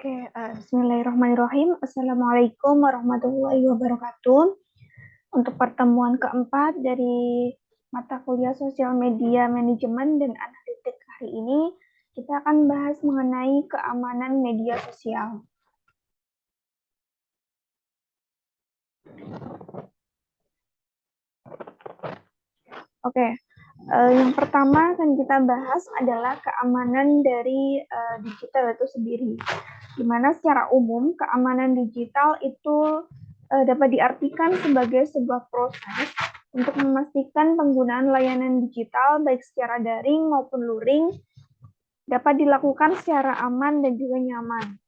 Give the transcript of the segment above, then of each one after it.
Oke, Bismillahirrahmanirrahim. Assalamualaikum warahmatullahi wabarakatuh. Untuk pertemuan keempat dari mata kuliah Sosial Media Manajemen dan Analitik hari ini, kita akan bahas mengenai keamanan media sosial. Oke, yang pertama akan kita bahas adalah keamanan dari digital itu sendiri. Di mana secara umum keamanan digital itu dapat diartikan sebagai sebuah proses untuk memastikan penggunaan layanan digital baik secara daring maupun luring dapat dilakukan secara aman dan juga nyaman.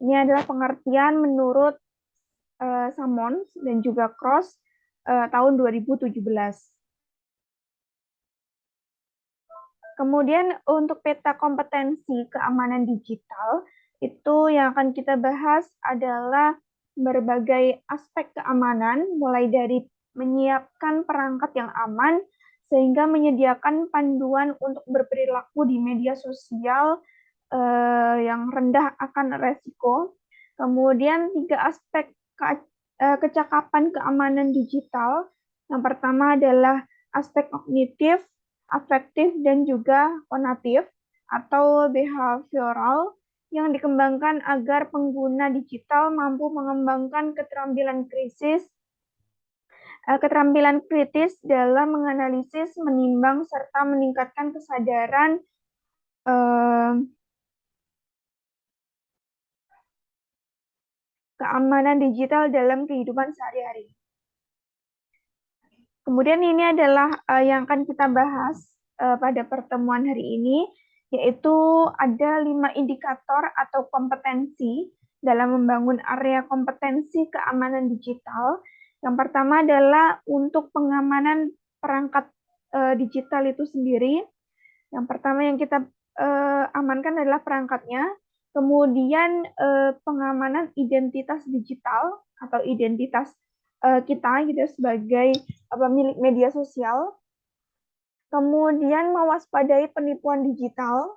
Ini adalah pengertian menurut Sammons dan juga Cross tahun 2017. Kemudian untuk peta kompetensi keamanan digital, itu yang akan kita bahas adalah berbagai aspek keamanan, mulai dari menyiapkan perangkat yang aman, sehingga menyediakan panduan untuk berperilaku di media sosial yang rendah akan resiko. Kemudian 3 aspek kecakapan keamanan digital. Yang pertama adalah aspek kognitif, afektif, dan juga konatif atau behavioral yang dikembangkan agar pengguna digital mampu mengembangkan keterampilan kritis dalam menganalisis, menimbang, serta meningkatkan kesadaran keamanan digital dalam kehidupan sehari-hari. Kemudian ini adalah yang akan kita bahas pada pertemuan hari ini, yaitu ada 5 indikator atau kompetensi dalam membangun area kompetensi keamanan digital. Yang pertama adalah untuk pengamanan perangkat digital itu sendiri. Yang pertama yang kita amankan adalah perangkatnya. Kemudian pengamanan identitas digital atau identitas kita gitu sebagai pemilik media sosial. Kemudian mewaspadai penipuan digital.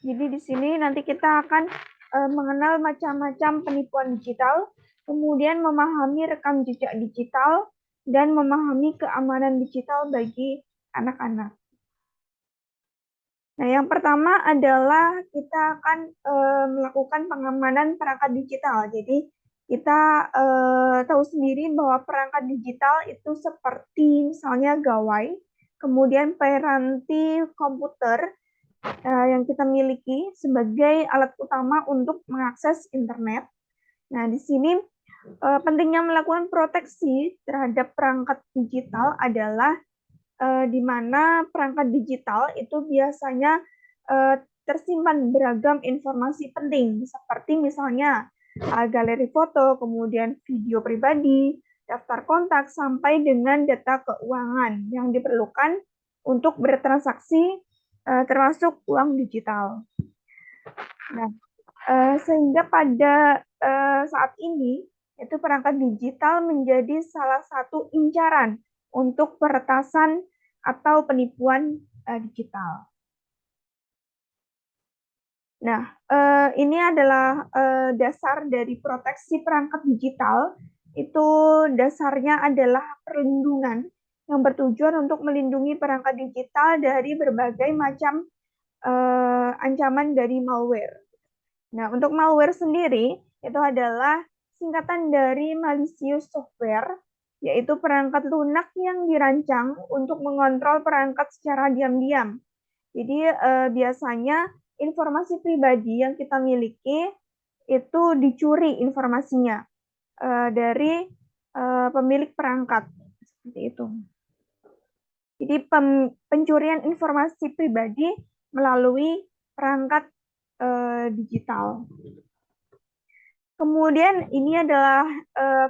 Jadi di sini nanti kita akan mengenal macam-macam penipuan digital, kemudian memahami rekam jejak digital, dan memahami keamanan digital bagi anak-anak. Nah, yang pertama adalah kita akan melakukan pengamanan perangkat digital. Jadi kita tahu sendiri bahwa perangkat digital itu seperti misalnya gawai, kemudian piranti komputer yang kita miliki sebagai alat utama untuk mengakses internet. Nah, di sini pentingnya melakukan proteksi terhadap perangkat digital adalah di mana perangkat digital itu biasanya tersimpan beragam informasi penting, seperti misalnya galeri foto, kemudian video pribadi, daftar kontak, sampai dengan data keuangan yang diperlukan untuk bertransaksi termasuk uang digital. Nah, sehingga pada saat ini itu perangkat digital menjadi salah satu incaran untuk peretasan atau penipuan digital. Nah, ini adalah dasar dari proteksi perangkat digital. Itu dasarnya adalah perlindungan yang bertujuan untuk melindungi perangkat digital dari berbagai macam ancaman dari malware. Nah, untuk malware sendiri itu adalah singkatan dari malicious software, yaitu perangkat lunak yang dirancang untuk mengontrol perangkat secara diam-diam. Jadi biasanya informasi pribadi yang kita miliki itu dicuri informasinya dari pemilik perangkat, seperti itu. Jadi pencurian informasi pribadi melalui perangkat digital. Kemudian ini adalah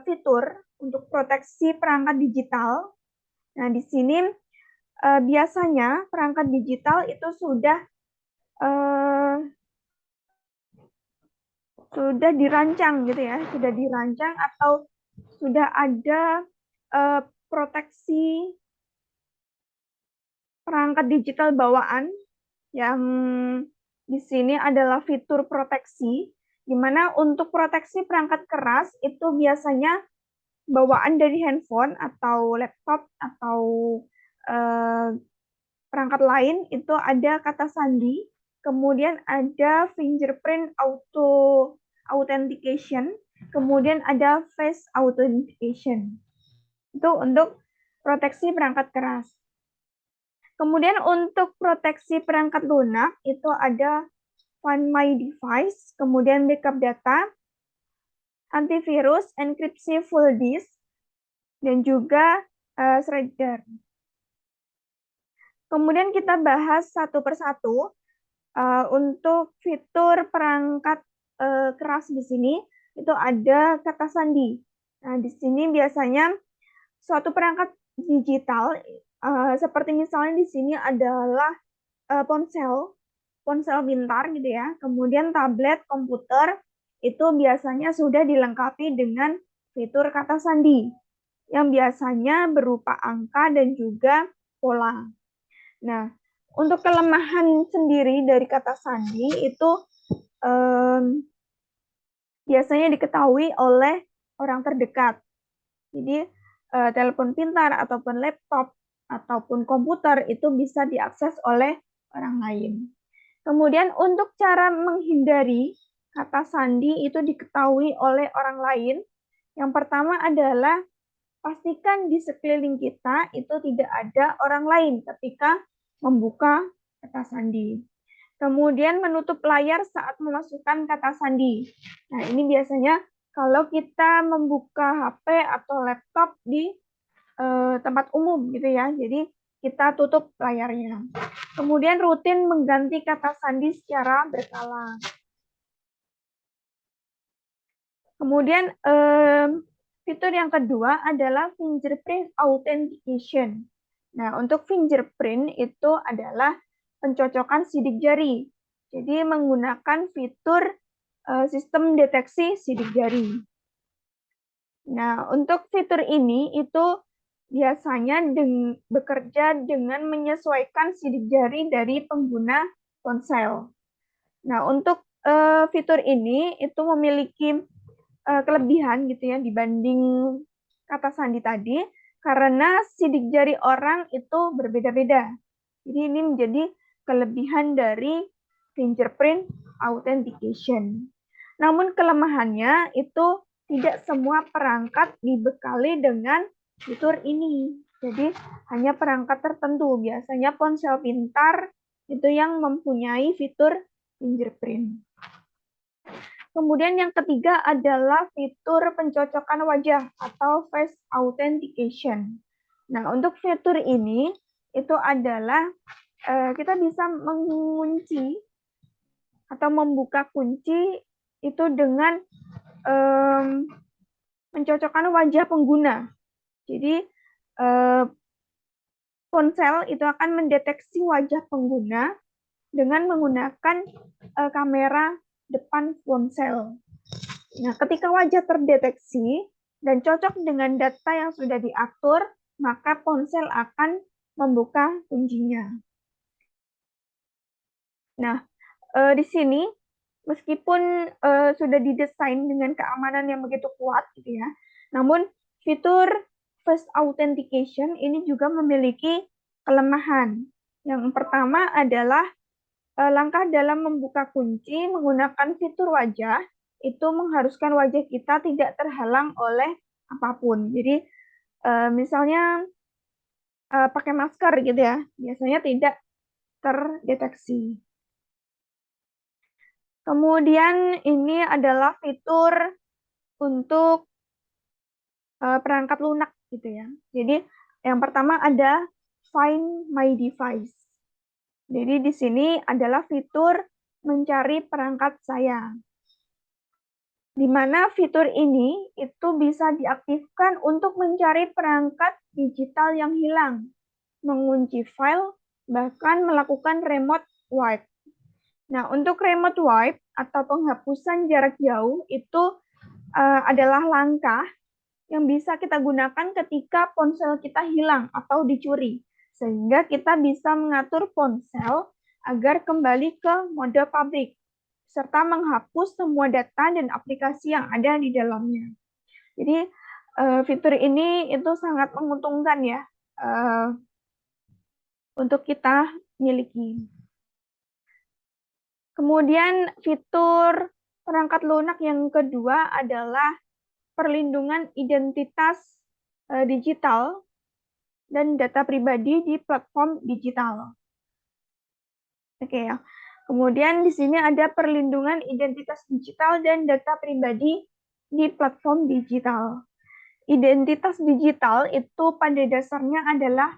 fitur untuk proteksi perangkat digital. Nah, di sini biasanya perangkat digital itu sudah dirancang gitu ya, sudah dirancang atau sudah ada proteksi perangkat digital bawaan yang di sini adalah fitur proteksi Dimana untuk proteksi perangkat keras itu biasanya bawaan dari handphone atau laptop atau perangkat lain itu ada kata sandi, kemudian ada fingerprint authentication, kemudian ada face authentication. Itu untuk proteksi perangkat keras. Kemudian untuk proteksi perangkat lunak itu ada Find My Device, kemudian backup data, antivirus, enkripsi full disk, dan juga Shredder. Kemudian kita bahas satu persatu untuk fitur perangkat keras di sini itu ada kata sandi. Nah, di sini biasanya suatu perangkat digital seperti misalnya di sini adalah ponsel pintar gitu ya. Kemudian tablet, komputer itu biasanya sudah dilengkapi dengan fitur kata sandi yang biasanya berupa angka dan juga pola. Nah, untuk kelemahan sendiri dari kata sandi itu biasanya diketahui oleh orang terdekat. Jadi, telepon pintar ataupun laptop ataupun komputer itu bisa diakses oleh orang lain. Kemudian untuk cara menghindari kata sandi itu diketahui oleh orang lain. Yang pertama adalah pastikan di sekeliling kita itu tidak ada orang lain ketika membuka kata sandi. Kemudian menutup layar saat memasukkan kata sandi. Nah, ini biasanya kalau kita membuka HP atau laptop di tempat umum gitu ya. Jadi kita tutup layarnya. Kemudian rutin mengganti kata sandi secara berkala. Kemudian fitur yang kedua adalah fingerprint authentication. Nah, untuk fingerprint itu adalah pencocokan sidik jari. Jadi menggunakan fitur sistem deteksi sidik jari. Nah, untuk fitur ini itu biasanya bekerja dengan menyesuaikan sidik jari dari pengguna ponsel. Nah, untuk fitur ini itu memiliki kelebihan gitu ya dibanding kata sandi tadi, karena sidik jari orang itu berbeda-beda. Jadi ini menjadi kelebihan dari fingerprint authentication. Namun kelemahannya itu tidak semua perangkat dibekali dengan fitur ini. Jadi hanya perangkat tertentu, biasanya ponsel pintar itu yang mempunyai fitur fingerprint. Kemudian yang ketiga adalah fitur pencocokan wajah atau face authentication. Nah, untuk fitur ini itu adalah kita bisa mengunci atau membuka kunci itu dengan mencocokkan wajah pengguna. Jadi ponsel itu akan mendeteksi wajah pengguna dengan menggunakan kamera depan ponsel. Nah, ketika wajah terdeteksi dan cocok dengan data yang sudah diatur, maka ponsel akan membuka kuncinya. Nah, di sini meskipun sudah didesain dengan keamanan yang begitu kuat gitu ya, namun fitur face authentication ini juga memiliki kelemahan. Yang pertama adalah langkah dalam membuka kunci menggunakan fitur wajah itu mengharuskan wajah kita tidak terhalang oleh apapun. Jadi misalnya pakai masker gitu ya, biasanya tidak terdeteksi. Kemudian ini adalah fitur untuk perangkat lunak gitu ya. Jadi yang pertama ada Find My Device. Jadi di sini adalah fitur mencari perangkat saya. Di mana fitur ini itu bisa diaktifkan untuk mencari perangkat digital yang hilang, mengunci file, bahkan melakukan remote wipe. Nah, untuk remote wipe atau penghapusan jarak jauh itu adalah langkah yang bisa kita gunakan ketika ponsel kita hilang atau dicuri. Sehingga kita bisa mengatur ponsel agar kembali ke mode public. serta menghapus semua data dan aplikasi yang ada di dalamnya. Jadi fitur ini itu sangat menguntungkan ya untuk kita miliki. Kemudian fitur perangkat lunak yang kedua adalah perlindungan identitas digital dan data pribadi di platform digital. Oke ya. Kemudian di sini ada perlindungan identitas digital dan data pribadi di platform digital. Identitas digital itu pada dasarnya adalah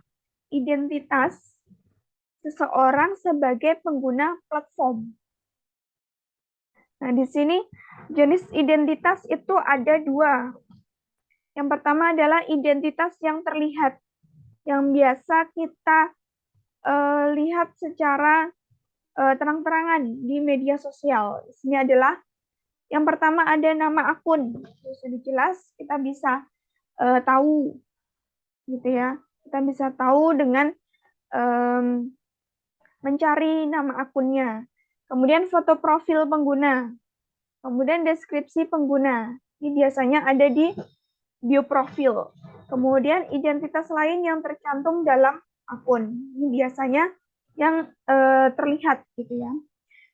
identitas seseorang sebagai pengguna platform. Nah, di sini jenis identitas itu ada dua. Yang pertama adalah identitas yang terlihat, yang biasa kita lihat secara terang-terangan di media sosial. Di sini adalah yang pertama ada nama akun. Sudah jelas kita bisa tahu, gitu ya. Kita bisa tahu dengan mencari nama akunnya. Kemudian foto profil pengguna. Kemudian deskripsi pengguna. Ini biasanya ada di bio profil. Kemudian identitas lain yang tercantum dalam akun. Ini biasanya yang terlihat gitu ya.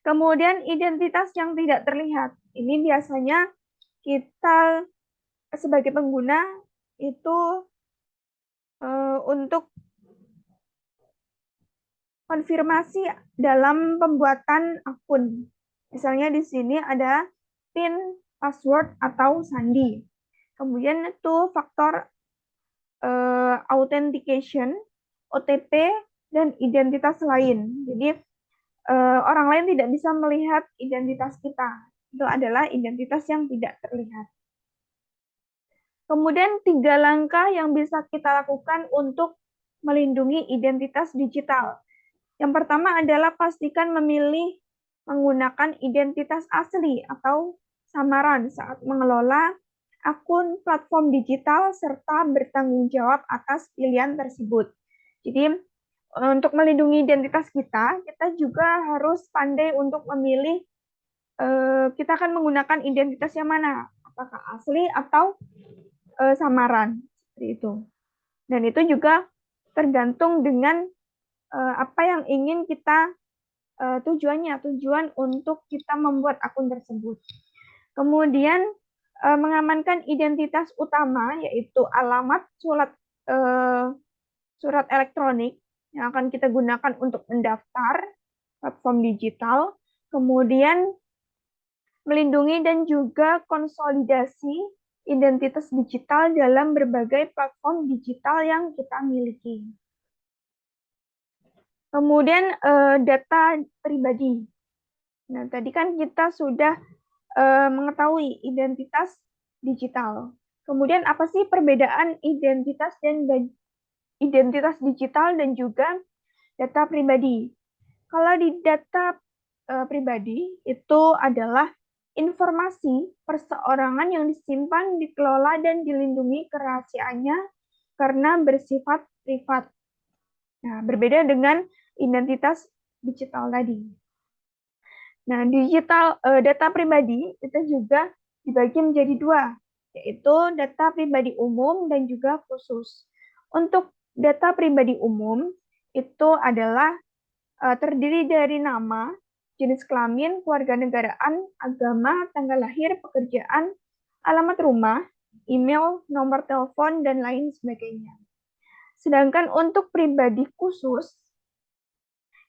Kemudian identitas yang tidak terlihat. Ini biasanya kita sebagai pengguna itu untuk konfirmasi dalam pembuatan akun. Misalnya di sini ada PIN, password, atau sandi. Kemudian itu faktor authentication, OTP, dan identitas lain. Jadi orang lain tidak bisa melihat identitas kita. Itu adalah identitas yang tidak terlihat. Kemudian 3 langkah yang bisa kita lakukan untuk melindungi identitas digital. Yang pertama adalah pastikan memilih menggunakan identitas asli atau samaran saat mengelola akun platform digital serta bertanggung jawab atas pilihan tersebut. Jadi untuk melindungi identitas kita juga harus pandai untuk memilih kita akan menggunakan identitas yang mana, apakah asli atau samaran seperti itu. Dan itu juga tergantung dengan apa yang ingin kita tujuan untuk kita membuat akun tersebut. Kemudian mengamankan identitas utama yaitu alamat surat elektronik yang akan kita gunakan untuk mendaftar platform digital. Kemudian melindungi dan juga konsolidasi identitas digital dalam berbagai platform digital yang kita miliki. Kemudian data pribadi. Nah, tadi kan kita sudah mengetahui identitas digital. Kemudian apa sih perbedaan identitas digital dan juga data pribadi? Kalau di data pribadi itu adalah informasi perseorangan yang disimpan, dikelola, dan dilindungi kerahasiaannya karena bersifat privat. Nah, berbeda dengan identitas digital tadi. Nah, data pribadi itu juga dibagi menjadi dua, yaitu data pribadi umum dan juga khusus. Untuk data pribadi umum itu adalah terdiri dari nama, jenis kelamin, kewarganegaraan, agama, tanggal lahir, pekerjaan, alamat rumah, email, nomor telepon, dan lain sebagainya. Sedangkan untuk pribadi khusus,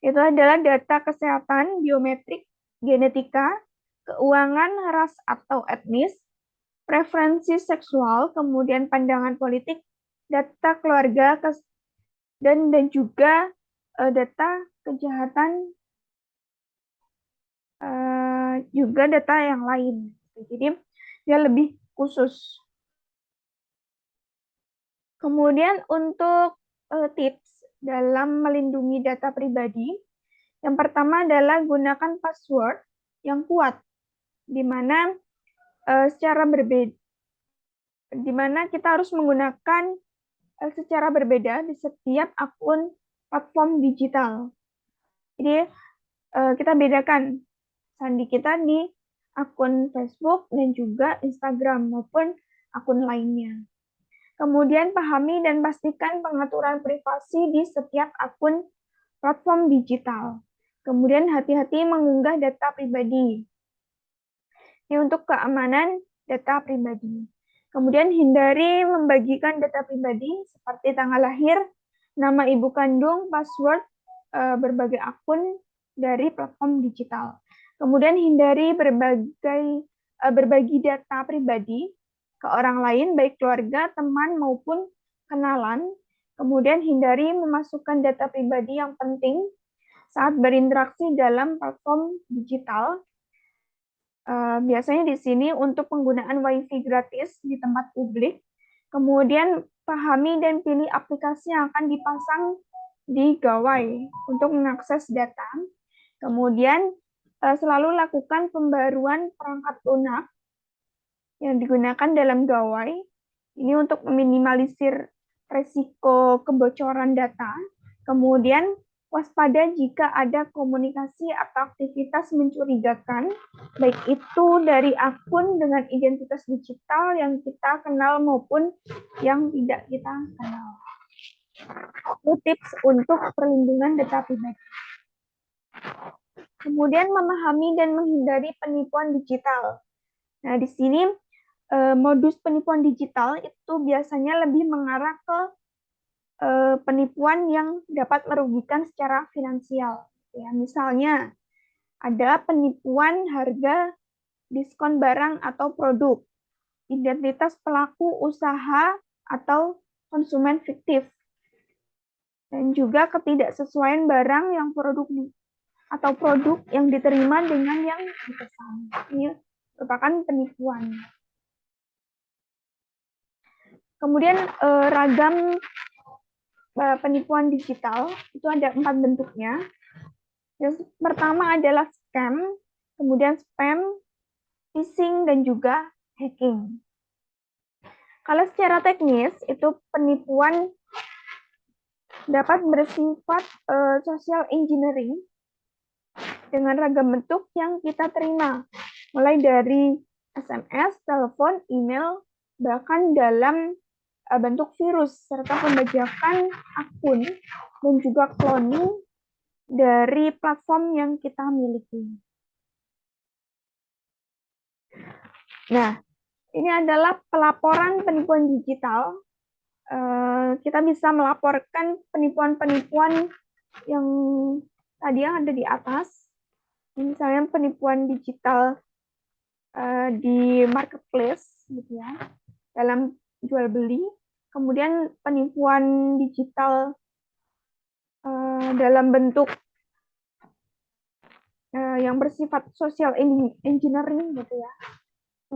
itu adalah data kesehatan, biometrik, genetika, keuangan, ras atau etnis, preferensi seksual, kemudian pandangan politik, data keluarga, dan juga data kejahatan, juga data yang lain. Jadi dia lebih khusus. Kemudian untuk tips dalam melindungi data pribadi, yang pertama adalah gunakan password yang kuat, di mana secara berbeda, di mana kita harus menggunakan secara berbeda di setiap akun platform digital. Jadi kita bedakan sandi kita di akun Facebook dan juga Instagram maupun akun lainnya. Kemudian pahami dan pastikan pengaturan privasi di setiap akun platform digital. Kemudian hati-hati mengunggah data pribadi. Ini untuk keamanan data pribadi. Kemudian hindari membagikan data pribadi seperti tanggal lahir, nama ibu kandung, password, berbagai akun dari platform digital. Kemudian hindari berbagi data pribadi ke orang lain, baik keluarga, teman, maupun kenalan. Kemudian hindari memasukkan data pribadi yang penting saat berinteraksi dalam platform digital. Biasanya di sini untuk penggunaan WiFi gratis di tempat publik. Kemudian pahami dan pilih aplikasi yang akan dipasang di gawai untuk mengakses data. Kemudian selalu lakukan pembaruan perangkat lunak yang digunakan dalam gawai. Ini untuk meminimalisir resiko kebocoran data. Kemudian waspada jika ada komunikasi atau aktivitas mencurigakan, baik itu dari akun dengan identitas digital yang kita kenal maupun yang tidak kita kenal. Itu tips untuk perlindungan data pribadi. Kemudian memahami dan menghindari penipuan digital. Nah, di sini modus penipuan digital itu biasanya lebih mengarah ke penipuan yang dapat merugikan secara finansial. Ya, misalnya ada penipuan harga diskon barang atau produk, identitas pelaku usaha atau konsumen fiktif, dan juga ketidaksesuaian barang yang produk yang diterima dengan yang dipesan. Ini merupakan penipuan. Kemudian ragam penipuan digital itu ada 4 bentuknya. Yang pertama adalah scam, kemudian spam, phishing, dan juga hacking. Kalau secara teknis, itu penipuan dapat bersifat social engineering dengan ragam bentuk yang kita terima, mulai dari SMS, telepon, email, bahkan dalam bentuk virus, serta pembajakan akun, dan juga cloning dari platform yang kita miliki. Nah, ini adalah pelaporan penipuan digital. Kita bisa melaporkan penipuan-penipuan yang tadi yang ada di atas. Misalnya penipuan digital di marketplace, gitu ya, dalam jual beli. Kemudian penipuan digital dalam bentuk yang bersifat social engineering, gitu ya.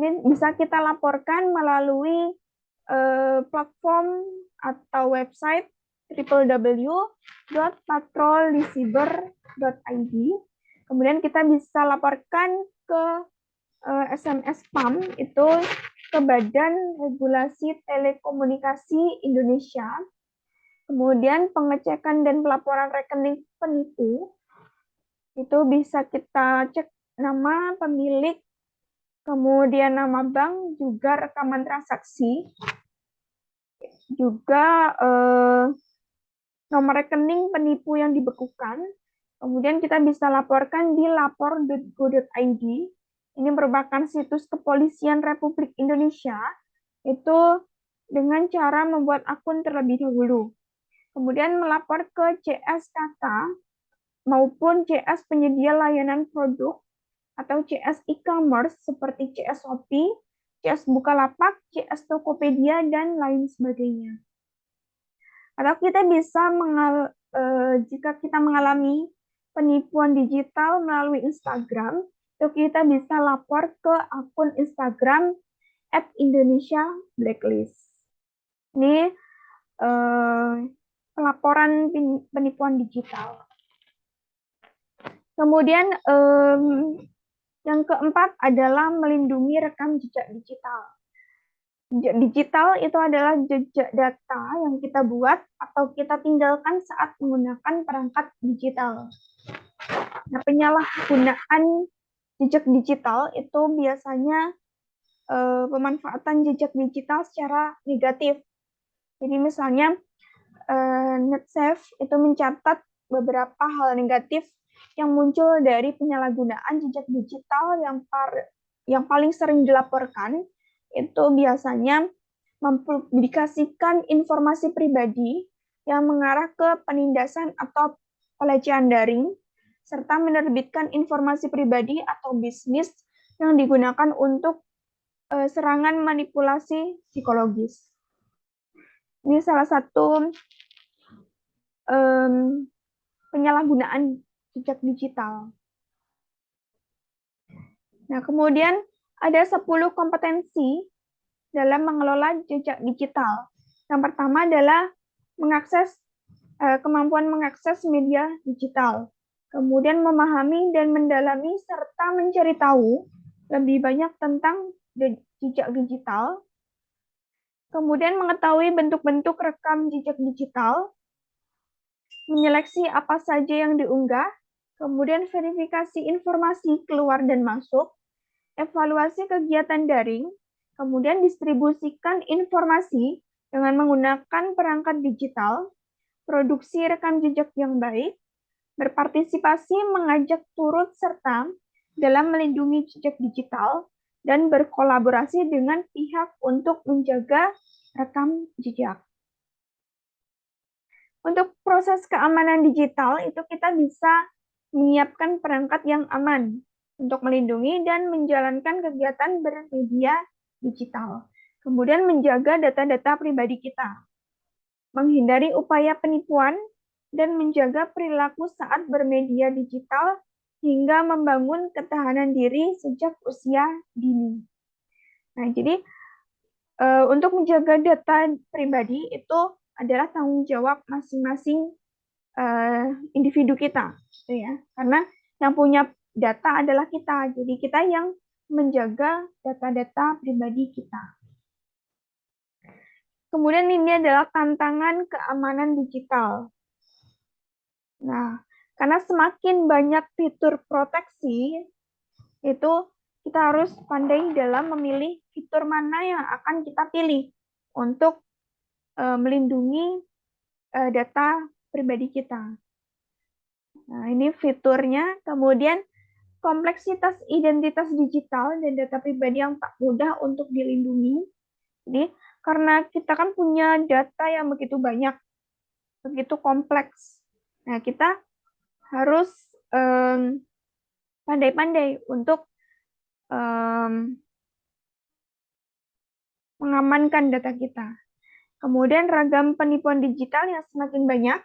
Ini bisa kita laporkan melalui platform atau website www.patroldicyber.id. Kemudian kita bisa laporkan ke SMS PAM, itu ke Badan Regulasi Telekomunikasi Indonesia. Kemudian pengecekan dan pelaporan rekening penipu, itu bisa kita cek nama pemilik, kemudian nama bank, juga rekaman transaksi, juga nomor rekening penipu yang dibekukan. Kemudian kita bisa laporkan di lapor.go.id. Ini merupakan situs kepolisian Republik Indonesia, itu dengan cara membuat akun terlebih dahulu. Kemudian melapor ke CSKK maupun CS penyedia layanan produk atau CS e-commerce seperti CS Shopee, CS Bukalapak, CS Tokopedia, dan lain sebagainya. Atau kita bisa jika kita mengalami penipuan digital melalui Instagram, itu kita bisa lapor ke akun Instagram @IndonesiaBlacklist. Ini pelaporan penipuan digital. Kemudian yang keempat adalah melindungi rekam jejak digital. Jejak digital itu adalah jejak data yang kita buat atau kita tinggalkan saat menggunakan perangkat digital. Nah, penyalahgunaan jejak digital itu biasanya pemanfaatan jejak digital secara negatif. Jadi misalnya NetSafe itu mencatat beberapa hal negatif yang muncul dari penyalahgunaan jejak digital yang paling sering dilaporkan itu biasanya mempublikasikan informasi pribadi yang mengarah ke penindasan atau pelecehan daring, serta menerbitkan informasi pribadi atau bisnis yang digunakan untuk serangan manipulasi psikologis. Ini salah satu penyalahgunaan jejak digital. Nah, kemudian ada 10 kompetensi dalam mengelola jejak digital. Yang pertama adalah kemampuan mengakses media digital. Kemudian memahami dan mendalami serta mencari tahu lebih banyak tentang jejak digital. Kemudian mengetahui bentuk-bentuk rekam jejak digital, menyeleksi apa saja yang diunggah, kemudian verifikasi informasi keluar dan masuk, evaluasi kegiatan daring, kemudian distribusikan informasi dengan menggunakan perangkat digital, produksi rekam jejak yang baik, berpartisipasi mengajak turut serta dalam melindungi jejak digital, dan berkolaborasi dengan pihak untuk menjaga rekam jejak. Untuk proses keamanan digital itu kita bisa menyiapkan perangkat yang aman untuk melindungi dan menjalankan kegiatan bermedia digital. Kemudian menjaga data-data pribadi kita. Menghindari upaya penipuan dan menjaga perilaku saat bermedia digital hingga membangun ketahanan diri sejak usia dini. Nah, jadi untuk menjaga data pribadi itu adalah tanggung jawab masing-masing individu kita, gitu ya. Karena yang punya data adalah kita, jadi kita yang menjaga data-data pribadi kita. Kemudian ini adalah tantangan keamanan digital. Nah, karena semakin banyak fitur proteksi, itu kita harus pandai dalam memilih fitur mana yang akan kita pilih untuk melindungi data pribadi kita. Nah, ini fiturnya. Kemudian kompleksitas identitas digital dan data pribadi yang tak mudah untuk dilindungi. Jadi, karena kita kan punya data yang begitu banyak, begitu kompleks. Nah, kita harus pandai-pandai untuk mengamankan data kita. Kemudian ragam penipuan digital yang semakin banyak.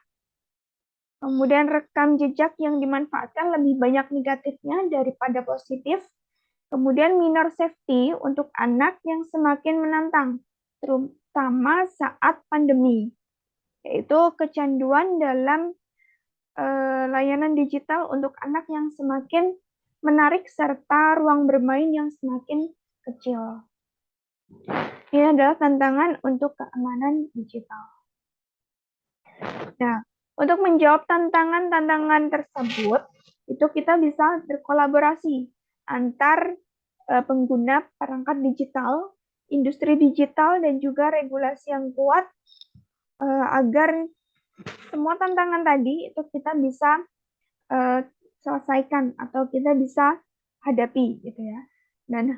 Kemudian rekam jejak yang dimanfaatkan lebih banyak negatifnya daripada positif. Kemudian minor safety untuk anak yang semakin menantang, terutama saat pandemi, yaitu kecanduan dalam layanan digital untuk anak yang semakin menarik serta ruang bermain yang semakin kecil. Ini adalah tantangan untuk keamanan digital. Nah, untuk menjawab tantangan-tantangan tersebut, itu kita bisa berkolaborasi antar pengguna perangkat digital, industri digital, dan juga regulasi yang kuat agar semua tantangan tadi itu kita bisa selesaikan atau kita bisa hadapi, gitu ya. Dan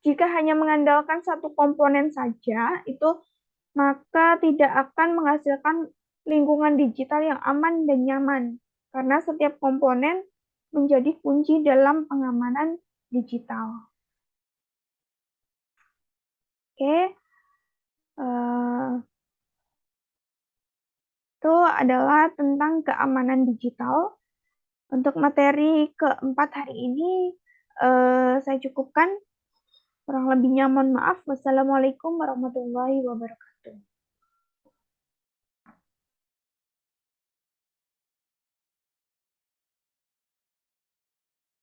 jika hanya mengandalkan satu komponen saja, itu maka tidak akan menghasilkan lingkungan digital yang aman dan nyaman, karena setiap komponen menjadi kunci dalam pengamanan digital. Oke, itu adalah tentang keamanan digital. Untuk materi keempat hari ini saya cukupkan. Kurang lebihnya mohon maaf. Wassalamualaikum warahmatullahi wabarakatuh.